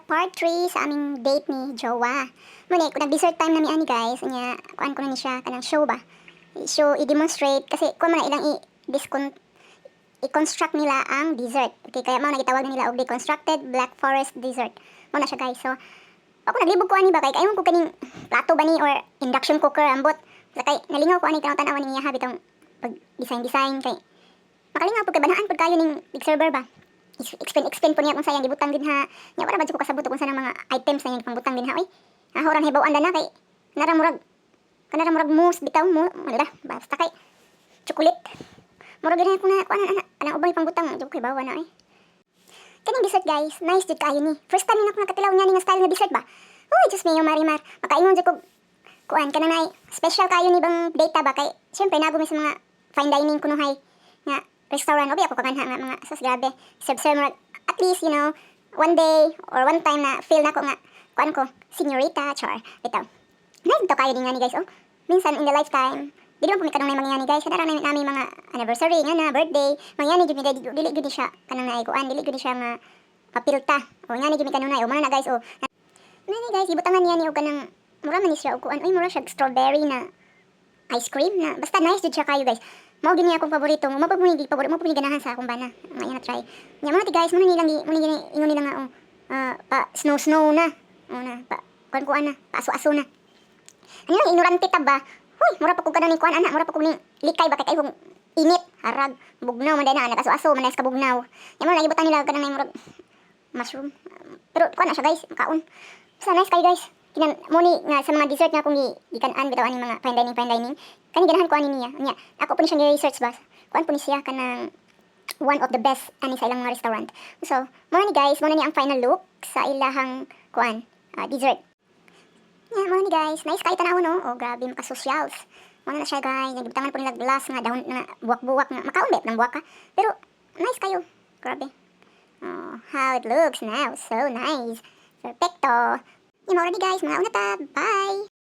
part 3 sa aming date ni Jowa. Muna, kung nag-dessert time na mi ani guys, anya, kuan ko na ni siya, kanang show ba? I-show, i-demonstrate, kasi kung man ilang i-construct nila ang dessert. Okay, kaya mo nagitawag na nila og deconstructed black forest dessert. Mo na siya guys. So, ako naglibog ko ani ba kay kayon ko kaning plato ba ni or induction cooker ambot. Sa kay nalingaw ko ani tanaw-tanaw ni niya bitong pag design kay makalingaw pud kay banaan pud kayo ning big server ba. Explain po niya kung sayang gibutang din ha. Nya wala ba ko kasabot kung sa mga items na yung pangbutang din ha oy. Orang hibaw-an na kay kanara murag mousse bitaw mo wala basta kay chocolate. Murag gani ko na kuan anang ubay pangbutang jud kay bawa na oy. Kaning dessert guys, nice jud kayo ni. First time na ako nakatilaw niya nga style nga dessert ba. Uy, just me yung marimar. Makaingon jud ko kuan kana nay special kayo ni bang data ba kay syempre nagumi sa mga fine dining kuno hay nga restaurant obi ako kaganha nga mga sas grabe serve mo at least you know one day or one time na feel na ko nga kuan ko señorita char bitaw nice to kayo din nga ni guys oh minsan in the lifetime di naman po may kanong na mangyani guys kada nami mga anniversary nga na birthday mangyani jud mi dili gud siya kanang naay kuan dili gud siya nga papilta o nga ni jud mi kanang naay o man na guys oh nani guys ibutangan niya ni og kanang mura man ni siya og kuan oy mura siya strawberry na ice cream na basta nice jud siya kayo guys. Mao gini akong paborito mo mapapumigi paborito mo ganahan sa akong bana nga na try nya mga ti guys mo nilang ingon nila nga oh pa snow na pa kuan na pa aso na ano yung ignorante ta ba huy mura pa ko kana ni kuan ana mura pa ko ni likay ba kay kayong init harag bugnaw man dana anak aso man ka bugnaw nya mo nagibutan nila kanang murag mushroom pero kuan na siya guys kaon sa nice kay guys kinan mo ni nga sa mga dessert nga akong gikan-an bitaw ani mga fine dining kani ganahan ko ani niya nya ako po ni siya research ba kuan po ni siya kanang one of the best ani sa ilang mga restaurant so mo ni guys mo ni ang final look sa ilahang kuan dessert nya mo ni guys nice kay tanawon no oh grabe maka socials mo na siya guys nagibutangan po nila glass nga dahon nga buwak-buwak nga makaumbet ng buwak ka pero nice kayo grabe oh how it looks now so nice perfecto. Yung already guys, mga una ta. Bye!